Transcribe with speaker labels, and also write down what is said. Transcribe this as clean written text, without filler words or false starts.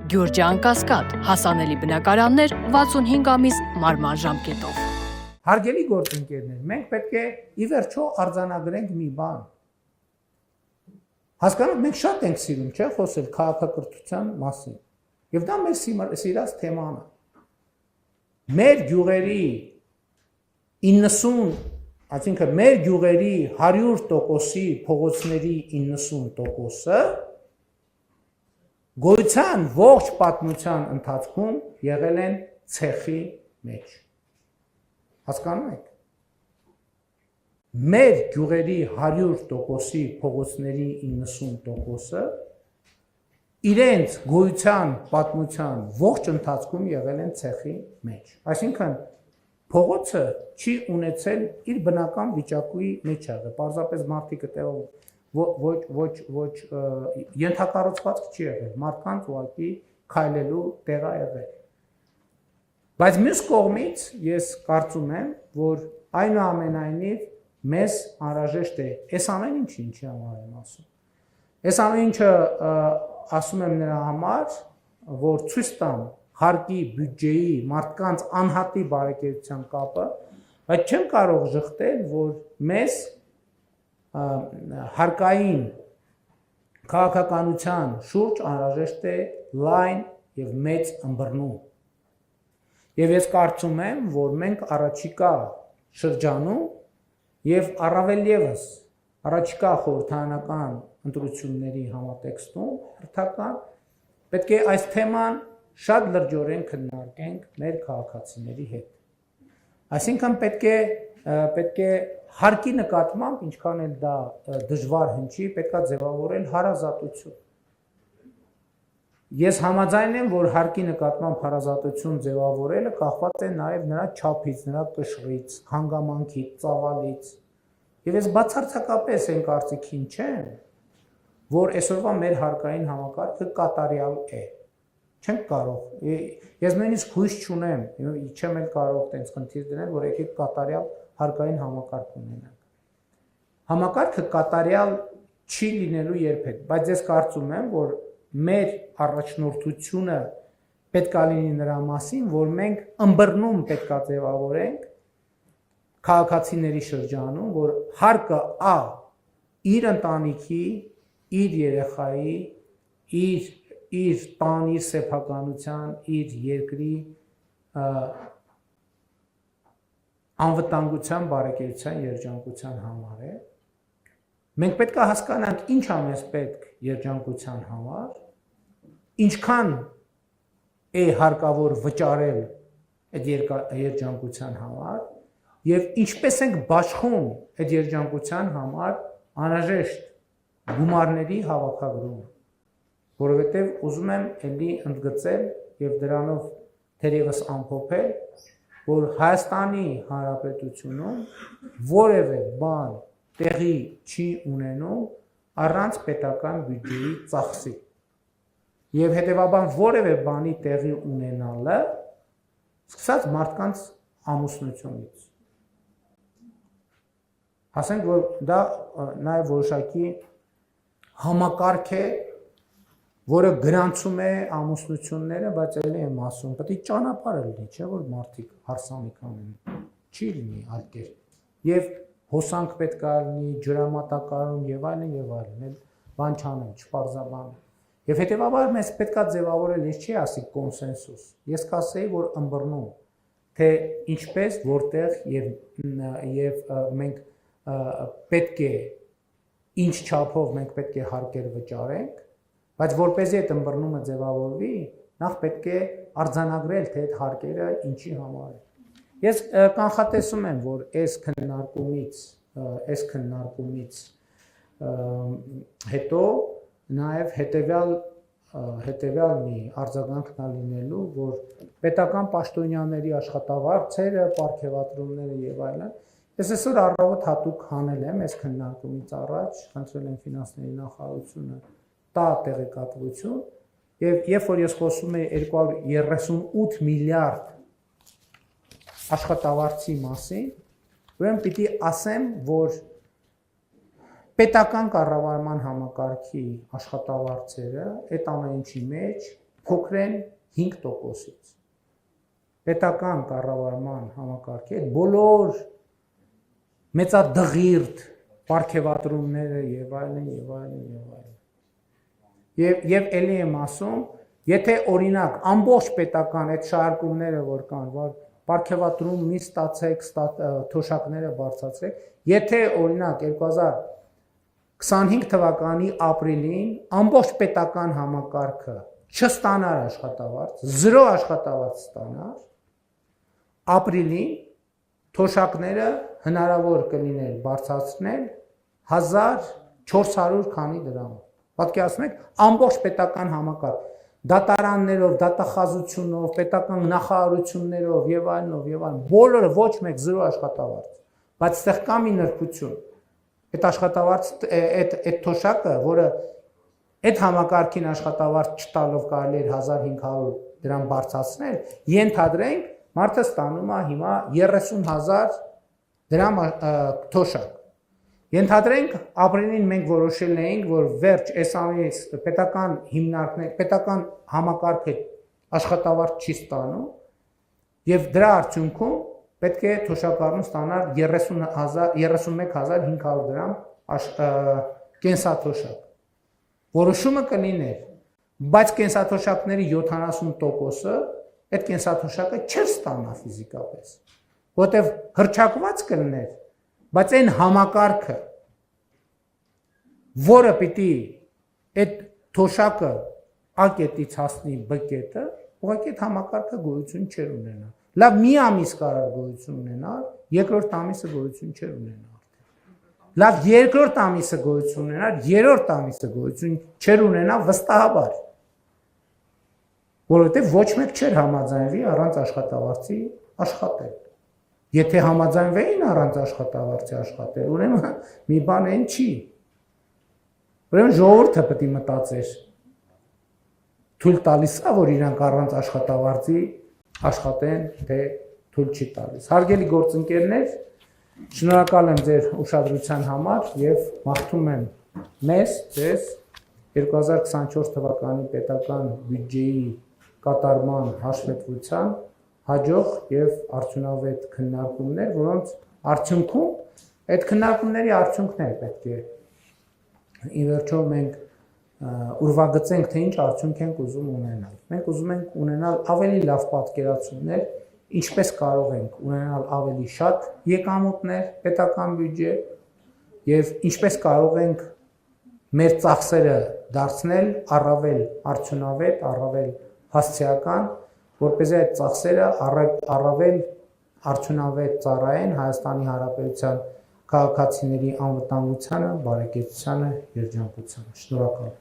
Speaker 1: Գյուրջան Կասկադ, հասանելի բնակարաններ 65 ամիս մարման ժամկետով։
Speaker 2: Հարգելի գործընկերներ, մենք պետք է ի վերջո արձանագրենք մի բան։ Հասկանում մենք շատ ենք սիրում, չէ՞, խոսել քաղաքակրթության մասին։ Եվ դա մեր սիրած թեման է։ Մեր գյուղերի 90, այսինքն մեր գյուղերի 100%-ի փողոցների 90%-ը գոյության ողջ պատմության ընթացքում եղել են ցեխի մեջ։ Հասկանում եք։ Մեր գյուղերի 100%-ի փողոցների 90%-ը իրենց գոյության պատմության ողջ ընթացքում եղել են ցեխի մեջ։ Այսինքն փողոցը չի ունեցել իր բնական վիճակի մեջ եղել։ Պարզապես մարդիկ այդտեղ ոչ ենթակառուցվածք չի եղել, մարդկանց ուղղակի քայլելու տեղ է եղել։ Բայց մյուս կողմից ես կարծում եմ, որ այնուամենայնիվ մեզ անհրաժեշտ է այս ամեն ինչը ինչի համար եմ ասում։ Այս ամեն ինչը ասում եմ նրա համար, որ ցույց տամ հարկի, բյուջեի, մարդկանց անհատի բարեկեցության կապը, բայց չեմ կարող ժխտել, որ մեզ հարկային քաղաքականության շուրջ անհրաժեշտ է լայն եւ մեծ ըմբռնում։ Եվ ես կարծում եմ, որ մենք առաջիկա շրջանում եւ առավել եւս առաջիկա խորհրդարանական ընտրությունների համատեքստում հերթական պետք է այս թեման շատ լրջորեն քննարկենք մեր քաղաքացիների հետ։ Այսինքն պետք է հարկի նկատմամբ, ինչքան էլ դա դժվար հնչի, պետք է ձևավորել հարազատություն։ Ես համաձայն եմ, որ հարկի նկատմամբ հարազատություն ձևավորելը կախված է նաև նրա չափից, նրա կշռից, հանգամանքից, ծավալից։ Եվ ես բացարձակապես այն կարծիքին չեմ, որ այսօրվա մեր հարկային համակարգը կատարյալ է։ Չենք կարող։ Ես նույնիսկ հույս չունեմ, չեմ էլ կարող տենց խնդիր դնել, որ եկեք կատարյալ հարկային համակարգ ունենանք։ Համակարգը կատարյալ չի լինելու երբեք, բայց ես կարծում եմ, որ մեր առաջնորդությունը պետք է լինի նրա մասին, որ մենք ըմբռնում պետք է ձևավորենք քաղաքացիների շրջանում, որ հարկը իր ընտանիքի, իր երեխայի, իր տան, իր սեփականության, իր երկրի անվտանգության, բարեկեցության, երջանկության համար է։ Մենք պետք է հասկանանք ինչ է մեզ պետք երջանկության համար, ինչքան է հարկավոր վճարել այդ երջանկության համար եւ ինչպես ենք բաշխում այդ երջանկության համար անհրաժեշտ գումարների հավաքագրումը, որովհետեւ ուզում եմ ելի ընդգծել եւ դրանով թերևս ամփոփել, որ Հայաստանի Հանրապետությունում որևէ բան տեղի չի ունենում առանց պետական բյուջեի ծախսի։ Եվ հետևաբար որևէ բանի տեղի ունենալը սկսած մարդկանց ամուսնությունից։ Ասենք, որ դա նաև որոշակի համակարգ է, որը գրանցում է ամուսնությունները, բայց ելի եմ ասում, պետք է ճանապարհ լինի, չէ՞ որ մարդիկ հարսանիք անեն, չի լինի այլ կերպ։ Եվ հոսանք պետք է լինի, ջրամատակարարում եւ այլն, բան չանեմ, չպարզաբանեմ։ Եվ հետեւաբար մեզ պետք է ձևավորել, ես չի ասի կոնսենսուս, ես կասեի, որ ըմբռնում, թե ինչպես, որտեղ եւ մենք պետք է ինչ չափով մենք պետք է հարկեր վճարենք, բայց որպեսզի այդ ըմբռնումը ձևավորվի, նախ պետք է արձանագրել, թե այդ հարկերը ինչի համար են։ Ես կանխատեսում եմ, որ այս քննարկումից հետո նաև հետևյալ մի արձագանքն է լինելու, որ պետական պաշտոնյաների աշխատավարձերը, պարգևատրումները եւ այլն, ես այսօր առավոտ հատուկ հանել եմ այս քննարկումից առաջ, խնդրել եմ ֆինանսների նախարարությունը տա տեղեկատվություն, եւ երբ որ ես խոսում եի 238 միլիարդ աշխատավարձի մասին, ուրեմն պիտի ասեմ, որ պետական կառավարման համակարգի աշխատավարձերը այդ ամեն ինչի մեջ փոքր են 5%-ից։ Պետական կառավարման համակարգի այդ բոլոր մեծադղիրդ պարգևատրումները եւ այլն եւ այլն եւ այլն։ Եվ ելի եմ ասում, եթե օրինակ ամբողջ պետական այդ շարքումները որ կան, որ պարգևատրում մի ստացեք, թոշակները բարձրացրեք, եթե օրինակ 2025 թվականի ապրիլին ամբողջ պետական համակարգը չստանար աշխատավարձ, 0 աշխատավարձ ստանար, ապրիլին թոշակները հնարավոր կլիներ բարձրացնել 1400 քանի դրամ։ Պատկերացնեք, ամբողջ պետական համակարգ, դատարաններով, դատախազությունով, պետական նախարարություններով եւ այլն, բոլորը ոչ մեկ 0 աշխատավարձ, բայց այստեղ կա մի նրբություն։ Այդ աշխատավարձ, այդ թոշակը, որը այդ համակարգին աշխատավարձ չտալով կարելի էր 1500 դրամ բարձրացնել, ենթադրենք մարդը ստանում է հիմա 30,000 դրամ թոշակ։ Ենթադրենք ապրիլին մենք որոշել էինք, որ վերջ այս ամենից պետական հիմնարկներ, պետական համակարգը աշխատավարձ չի ստանում եւ դրա արդյունքում պետք է թոշակառուն ստանալ 31,500 դրամ կենսաթոշակ։ Որոշումը կլիներ, բայց կենսաթոշակների 70%-ը այդ կենսաթոշակը չէր ստանա ֆիզիկապես, որտեվ հրճակված կլիներ, բայց այն համակարգը, որը պիտի այդ թոշակը A կետից հասնի B կետը, ուղղակի այդ համակարգը գոյություն չէր ունենա։ Լավ, մի ամիս կարող գոյություն ունենալ, երկրորդ ամիսը գոյություն չէր ունենա։ Լավ, երկրորդ ամիսը գոյություն ունենալ, երրորդ ամիսը գոյություն չէր ունենա վստահաբար։ Որովհետև ոչ մեկ չէր համաձայնվի առանց աշխատավարձի աշխատել։ Եթե համաձայնվեին առանց աշխատավարձի աշխատել, ուրեմն մի բան այն չի։ Ուրեմն ժողովուրդը պետք է մտածեր։ Թույլ տալիս է, որ իրանք առանց աշխատավարձի աշխատեն, թե թույլ չի տալիս։ Հարգելի գործընկերներ, շնորհակալ եմ ձեր ուշադրության համար եւ մաղթում եմ մեզ, ձեզ 2024 թվականի պետական բյուջեի կատարման հաշվետվության հաջող եւ արդյունավետ քննարկումներ, որոնց արդյունքում այդ քննարկումների արդյունքներ պետք է ի վերջո մենք ուրվագծենք, թե ինչ արդյունք ենք ուզում ունենալ։ Մենք ուզում ենք ունենալ ավելի լավ պատկերացումներ, ինչպես կարող ենք ունենալ ավելի շատ եկամուտներ պետական բյուջե եւ ինչպես կարող ենք մեր ծախսերը դարձնել առավել արդյունավետ, առավել հասցեական, որպեսզի այդ ծախսերը առավել արդյունավետ ծառայեն Հայաստանի Հանրապետության քաղաքացիների անվտանգությանը, բարեկեցությանը, երջանկությանը։ Շնորհակալ եմ։